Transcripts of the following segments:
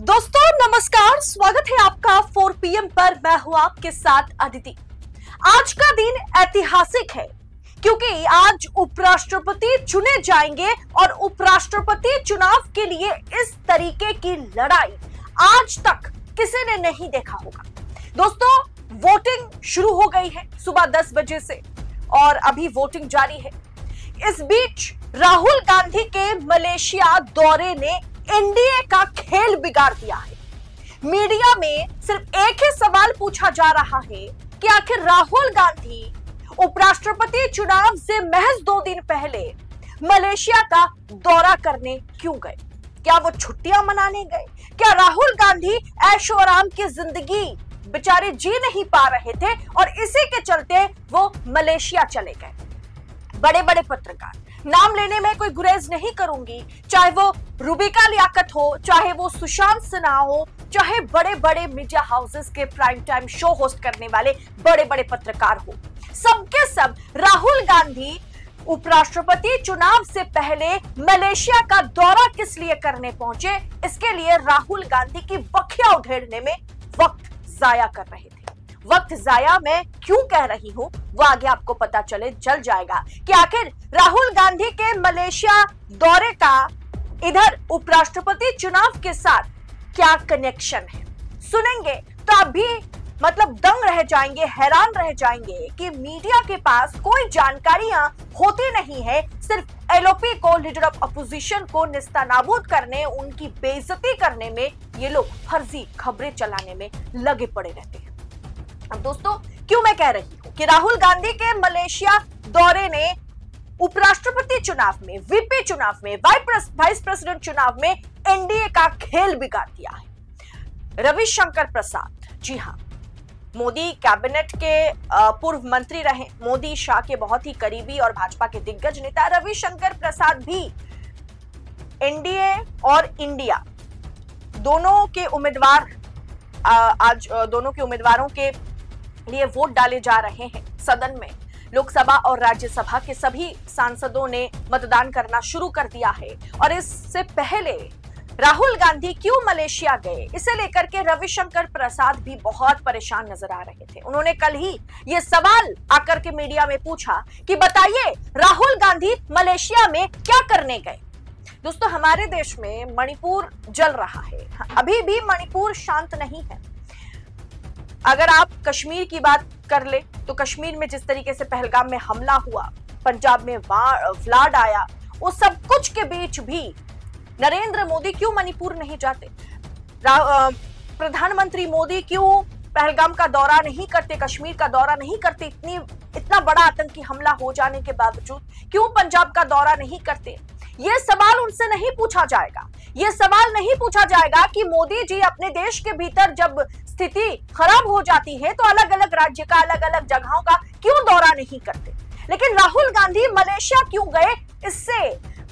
दोस्तों नमस्कार, स्वागत है आपका 4 PM पर। मैं हूं आपके साथ अदिति। आज का दिन ऐतिहासिक है क्योंकि आज उपराष्ट्रपति चुने जाएंगे और उपराष्ट्रपति चुनाव के लिए इस तरीके की लड़ाई आज तक किसी ने नहीं देखा होगा। दोस्तों वोटिंग शुरू हो गई है सुबह 10 बजे से और अभी वोटिंग जारी है। इस बीच राहुल गांधी के मलेशिया दौरे ने एनडीए का खेल बिगाड़ दिया है। मीडिया में सिर्फ एक ही सवाल पूछा जा रहा है कि आखिर राहुल गांधी उपराष्ट्रपति चुनाव से महज 2 दिन पहले मलेशिया का दौरा करने क्यों गए? क्या वो छुट्टियां मनाने गए? क्या राहुल गांधी ऐशो आराम की जिंदगी बेचारे जी नहीं पा रहे थे और इसी के चलते वो मलेशिया चले गए? बड़े बड़े पत्रकार, नाम लेने में कोई गुरेज नहीं करूंगी, चाहे वो रूबिका लियाकत हो, चाहे वो सुशांत सिन्हा हो, चाहे बड़े बड़े मीडिया हाउसेस के प्राइम टाइम शो होस्ट करने वाले बड़े बड़े पत्रकार हो, सबके सब राहुल गांधी उपराष्ट्रपति चुनाव से पहले मलेशिया का दौरा किस लिए करने पहुंचे, इसके लिए राहुल गांधी की बखिया उधेड़ने में वक्त जाया कर रहे थे। वक्त जाया मैं क्यों कह रही हूं वो आगे आपको पता चल जाएगा कि आखिर राहुल गांधी के मलेशिया दौरे का इधर उपराष्ट्रपति चुनाव के साथ क्या कनेक्शन है। सुनेंगे तो आप भी दंग रह जाएंगे, हैरान रह जाएंगे कि मीडिया के पास कोई जानकारियां होती नहीं है। सिर्फ एलओपी को, लीडर ऑफ अपोजिशन को निस्तानाबूद करने, उनकी बेइज्जती करने में ये लोग फर्जी खबरें चलाने में लगे पड़े रहते हैं। अब दोस्तों क्यों मैं कह रही हूं कि राहुल गांधी के मलेशिया दौरे ने उपराष्ट्रपति चुनाव में, वीपी चुनाव में, वाइस प्रेसिडेंट चुनाव में एनडीए का खेल बिगाड़ दिया है। रविशंकर प्रसाद, जी हां, मोदी कैबिनेट के पूर्व मंत्री रहे, मोदी शाह के बहुत ही करीबी और भाजपा के दिग्गज नेता रविशंकर प्रसाद भी एनडीए और इंडिया दोनों के उम्मीदवार आज दोनों के उम्मीदवारों के लिए वोट डाले जा रहे हैं। सदन में लोकसभा और राज्यसभा के सभी सांसदों ने मतदान करना शुरू कर दिया है और इससे पहले राहुल गांधी क्यों मलेशिया गए, इसे लेकर के रविशंकर प्रसाद भी बहुत परेशान नजर आ रहे थे। उन्होंने कल ही ये सवाल आकर के मीडिया में पूछा कि बताइए राहुल गांधी मलेशिया में क्या करने गए। दोस्तों हमारे देश में मणिपुर जल रहा है, अभी भी मणिपुर शांत नहीं है। अगर आप कश्मीर की बात कर ले तो कश्मीर में जिस तरीके से पहलगाम में हमला हुआ, पंजाब में फ्लड आया, उस सब कुछ के बीच भी नरेंद्र मोदी क्यों मणिपुर नहीं जाते? प्रधानमंत्री मोदी क्यों पहलगाम का दौरा नहीं करते, कश्मीर का दौरा नहीं करते? इतना बड़ा आतंकी हमला हो जाने के बावजूद क्यों पंजाब का दौरा नहीं करते? ये सवाल उनसे नहीं पूछा जाएगा। ये सवाल नहीं पूछा जाएगा कि मोदी जी अपने देश के भीतर जब स्थिति खराब हो जाती है तो अलग अलग राज्य का, अलग अलग जगहों का क्यों दौरा नहीं करते। लेकिन राहुल गांधी मलेशिया क्यों गए, इससे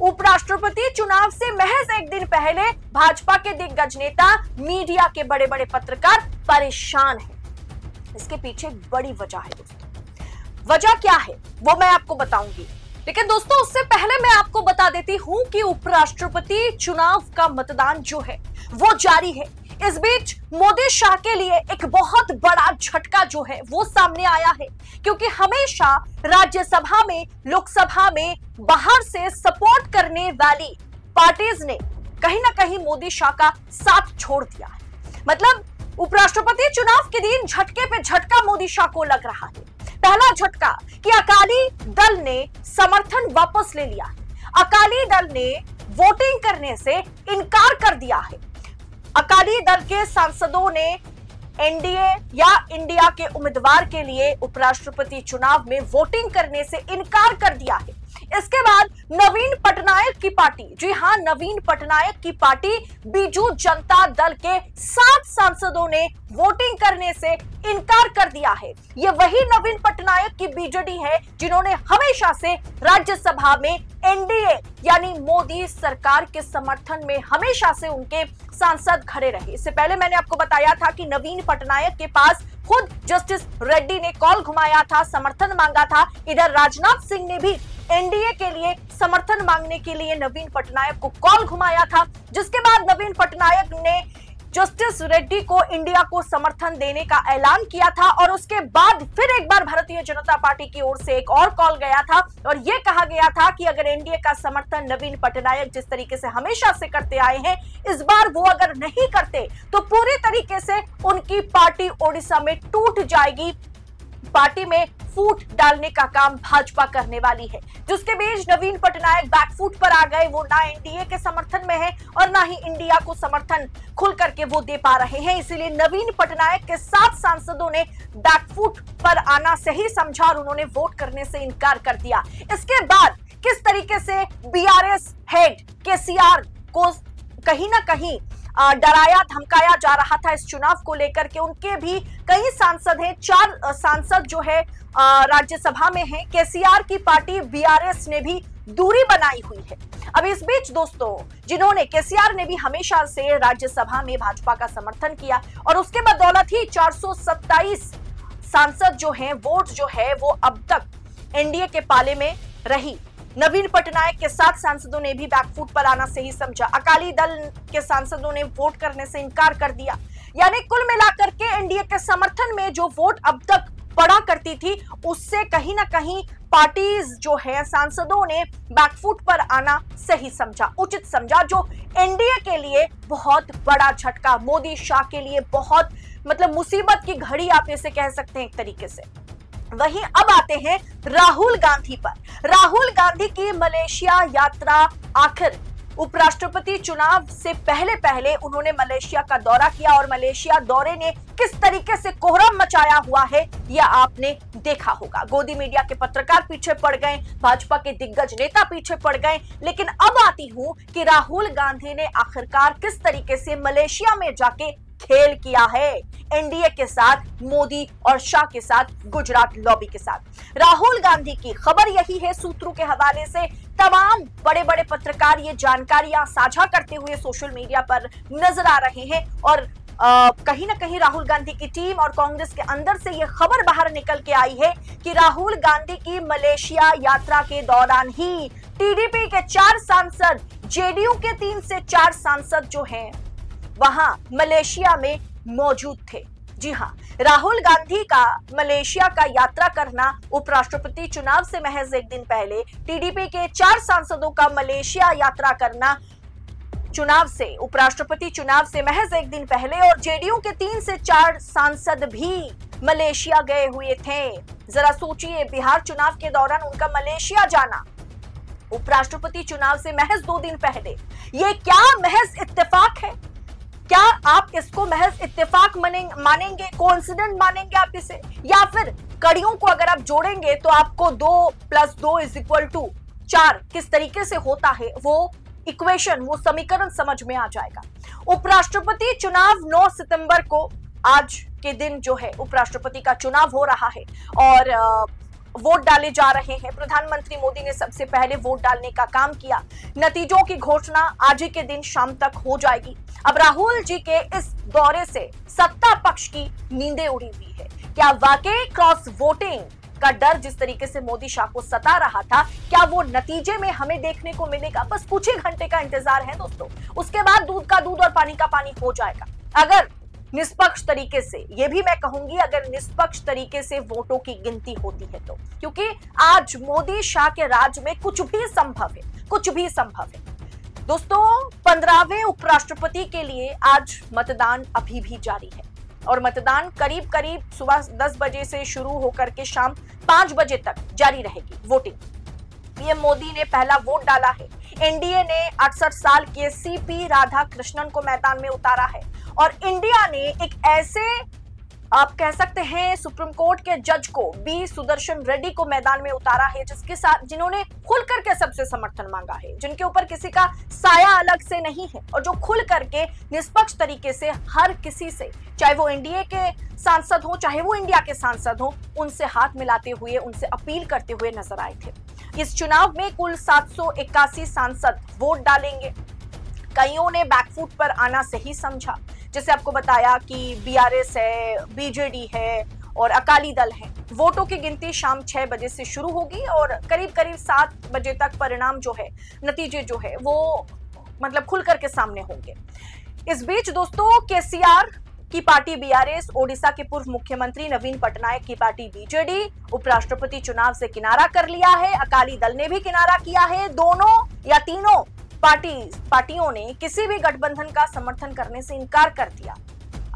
उपराष्ट्रपति चुनाव से महज 1 दिन पहले भाजपा के दिग्गज नेता, मीडिया के बड़े बड़े पत्रकार परेशान हैं। इसके पीछे एक बड़ी वजह है दोस्तों। वजह क्या है वो मैं आपको बताऊंगी, लेकिन दोस्तों उससे पहले मैं आपको बता देती हूं कि उपराष्ट्रपति चुनाव का मतदान जो है वो जारी है। इस बीच मोदी शाह के लिए एक बहुत बड़ा झटका जो है वो सामने आया है, क्योंकि हमेशा राज्यसभा में, लोकसभा में बाहर से सपोर्ट करने वाली पार्टीज ने कहीं ना कहीं मोदी शाह का साथ छोड़ दिया है। उपराष्ट्रपति चुनाव के दिन झटके पे झटका मोदी शाह को लग रहा है। पहला झटका कि अकाली दल ने समर्थन वापस ले लिया है। अकाली दल ने वोटिंग करने से इनकार कर दिया है। अकाली दल के सांसदों ने एनडीए या इंडिया के उम्मीदवार के लिए उपराष्ट्रपति चुनाव में वोटिंग करने से इनकार कर दिया है। इसके बाद नवीन पटनायक की पार्टी, जी हां, नवीन पटनायक की पार्टी बीजू जनता दल के 7 सांसदों ने वोटिंग करने से इनकार कर दिया है। ये वही नवीन पटनायक की बीजेडी है जिन्होंने हमेशा से राज्यसभा में एनडीए यानी मोदी सरकार के समर्थन में हमेशा से उनके सांसद खड़े रहे। इससे पहले मैंने आपको बताया था कि नवीन पटनायक के पास खुद जस्टिस रेड्डी ने कॉल घुमाया था, समर्थन मांगा था। इधर राजनाथ सिंह ने भी एनडीए के लिए समर्थन मांगने के लिए नवीन पटनायक को कॉल घुमाया था, जिसके बाद नवीन पटनायक ने जस्टिस रेड्डी को इंडिया को समर्थन देने का ऐलान किया था और उसके बाद फिर एक बार भारतीय जनता पार्टी की ओर से एक और कॉल गया था और यह कहा गया था कि अगर एनडीए का समर्थन नवीन पटनायक जिस तरीके से हमेशा से करते आए हैं, इस बार वो अगर नहीं करते तो पूरी तरीके से उनकी पार्टी ओडिशा में टूट जाएगी। पार्टी में फूट डालने का काम भाजपा करने वाली है, जिसके बीच नवीन पटनायक बैकफुट पर आ गए। वो ना एनडीए के समर्थन में है और ना ही इंडिया को समर्थन खुल करके वो दे पा रहे हैं। इसीलिए नवीन पटनायक के 7 सांसदों ने बैकफुट पर आना सही समझा और उन्होंने वोट करने से इनकार कर दिया। इसके बाद किस तरीके से बीआरएस हेड केसीआर को कहीं ना कहीं डराया धमकाया जा रहा था इस चुनाव को लेकर के। उनके भी कई सांसद हैं, 4 सांसद जो है राज्यसभा में हैं। केसीआर की पार्टी बीआरएस ने भी दूरी बनाई हुई है। अब इस बीच दोस्तों, जिन्होंने केसीआर ने भी हमेशा से राज्यसभा में भाजपा का समर्थन किया और उसके बदौलत ही 427 सांसद जो हैं, वोट जो है वो अब तक एनडीए के पाले में रही। नवीन पटनायक के 7 सांसदों ने भी बैकफुट पर आना सही समझा। अकाली दल के सांसदों ने वोट करने से इनकार कर दिया। यानी कुल मिलाकर के एनडीए के समर्थन में जो वोट अब तक पड़ा करती थी, उससे कहीं ना कहीं पार्टीज जो है, सांसदों ने बैकफुट पर आना सही समझा, उचित समझा, जो एनडीए के लिए बहुत बड़ा झटका, मोदी शाह के लिए बहुत मुसीबत की घड़ी आप इसे कह सकते हैं एक तरीके से। वहीं अब आते हैं राहुल गांधी पर। राहुल गांधी की मलेशिया यात्रा आखिर उपराष्ट्रपति चुनाव से पहले उन्होंने मलेशिया का दौरा किया और मलेशिया दौरे ने किस तरीके से कोहराम मचाया हुआ है यह आपने देखा होगा। गोदी मीडिया के पत्रकार पीछे पड़ गए, भाजपा के दिग्गज नेता पीछे पड़ गए। लेकिन अब आती हूं कि राहुल गांधी ने आखिरकार किस तरीके से मलेशिया में जाके खेल किया है एनडीए के साथ, मोदी और शाह के साथ, गुजरात लॉबी के साथ। राहुल गांधी की खबर यही है, सूत्रों के हवाले से तमाम बड़े बड़े पत्रकार ये जानकारियां साझा करते हुए सोशल मीडिया पर नजर आ रहे हैं और कहीं ना कहीं राहुल गांधी की टीम और कांग्रेस के अंदर से यह खबर बाहर निकल के आई है कि राहुल गांधी की मलेशिया यात्रा के दौरान ही टीडीपी के 4 सांसद, जेडीयू के 3 से 4 सांसद जो हैं वहां मलेशिया में मौजूद थे। जी हां, राहुल गांधी का मलेशिया का यात्रा करना उपराष्ट्रपति चुनाव से महज एक दिन पहले, टीडीपी के 4 सांसदों का मलेशिया यात्रा करना उपराष्ट्रपति चुनाव से महज एक दिन पहले, और जेडीयू के 3 से 4 सांसद भी मलेशिया गए हुए थे। जरा सोचिए, बिहार चुनाव के दौरान उनका मलेशिया जाना, उपराष्ट्रपति चुनाव से महज 2 दिन पहले, ये क्या महज इत्तेफाक है? क्या आप इसको महज इत्तेफाक मानेंगे, कोइंसिडेंट मानेंगे आप इसे, या फिर कड़ियों को अगर आप जोड़ेंगे तो आपको 2 + 2 = 4 किस तरीके से होता है वो इक्वेशन, वो समीकरण समझ में आ जाएगा। उपराष्ट्रपति चुनाव 9 सितंबर को, आज के दिन जो है उपराष्ट्रपति का चुनाव हो रहा है और वोट डाले जा रहे हैं। प्रधानमंत्री मोदी ने सबसे पहले वोट डालने का काम किया। नतीजों की घोषणा आज ही के दिन शाम तक हो जाएगी। अब राहुल जी के इस दौरे से सत्ता पक्ष की नींदें उड़ी हुई है। क्या वाकई क्रॉस वोटिंग का डर जिस तरीके से मोदी शाह को सता रहा था, क्या वो नतीजे में हमें देखने को मिलेगा? बस कुछ ही घंटे का इंतजार है दोस्तों, उसके बाद दूध का दूध और पानी का पानी हो जाएगा। अगर निष्पक्ष तरीके से, ये भी मैं कहूंगी, अगर निष्पक्ष तरीके से वोटों की गिनती होती है तो, क्योंकि आज मोदी शाह के राज में कुछ भी संभव है, कुछ भी संभव है। दोस्तों, 15वें उपराष्ट्रपति के लिए आज मतदान अभी भी जारी है और मतदान करीब करीब सुबह 10 बजे से शुरू होकर के शाम 5 बजे तक जारी रहेगी वोटिंग। पीएम मोदी ने पहला वोट डाला है। एनडीए ने 68 साल के सीपी राधाकृष्णन को मैदान में उतारा है और इंडिया ने एक ऐसे, आप कह सकते हैं, सुप्रीम कोर्ट के जज को, बी सुदर्शन रेड्डी को मैदान में उतारा है, जिसके साथ जिन्होंने खुल करके सबसे समर्थन मांगा है, जिनके ऊपर किसी का साया अलग से नहीं है और जो खुल करके निष्पक्ष तरीके से हर किसी से, चाहे वो एनडीए के सांसद हो चाहे वो इंडिया के सांसद हो, उनसे हाथ मिलाते हुए, उनसे अपील करते हुए नजर आए थे। इस चुनाव में कुल 781 सांसद वोट डालेंगे। कईयों ने बैकफुट पर आना सही समझा, जैसे आपको बताया कि बीआरएस है, बीजेडी है और अकाली दल है। वोटों की गिनती शाम 6 बजे से शुरू होगी और करीब करीब 7 बजे तक परिणाम जो है, नतीजे जो है वो खुल करके सामने होंगे। इस बीच दोस्तों केसीआर की पार्टी बीआरएस, ओडिशा के पूर्व मुख्यमंत्री नवीन पटनायक की पार्टी बीजेडी उपराष्ट्रपति चुनाव से किनारा कर लिया है। अकाली दल ने भी किनारा किया है। दोनों या तीनों पार्टियों ने किसी भी गठबंधन का समर्थन करने से इनकार कर दिया।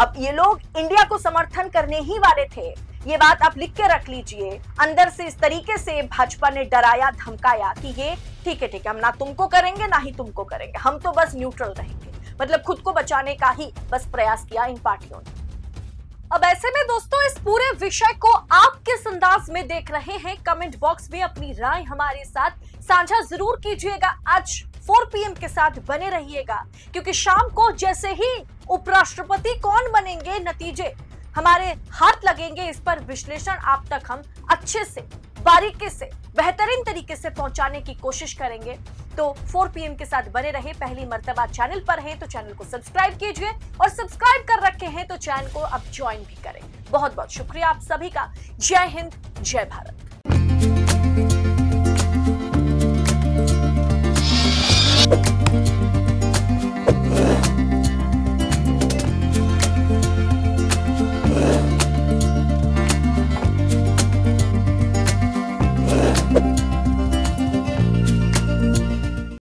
अब ये लोग इंडिया को समर्थन करने ही वाले थे, ये बात आप लिख के रख लीजिए। अंदर से इस तरीके से भाजपा ने डराया धमकाया कि ये ठीक है हम ना तुमको करेंगे ना ही तुमको करेंगे, हम तो बस न्यूट्रल रहेंगे। मतलब खुद को बचाने का ही बस प्रयास किया इन पार्टियों ने। अब ऐसे में दोस्तों इस पूरे विषय को आप किस अंदाज में देख रहे हैं, कमेंट बॉक्स में अपनी राय हमारे साथ साझा जरूर कीजिएगा। आज 4 PM के साथ बने रहिएगा, क्योंकि शाम को जैसे ही उपराष्ट्रपति कौन बनेंगे, नतीजे हमारे हाथ लगेंगे, इस पर विश्लेषण आप तक हम अच्छे से, बारीकी से, बेहतरीन तरीके से पहुंचाने की कोशिश करेंगे। तो 4 PM के साथ बने रहे। पहली मर्तबा चैनल पर हैं तो चैनल को सब्सक्राइब कीजिए, और सब्सक्राइब कर रखे हैं तो चैनल को अब ज्वाइन भी करें। बहुत बहुत शुक्रिया आप सभी का। जय हिंद, जय भारत।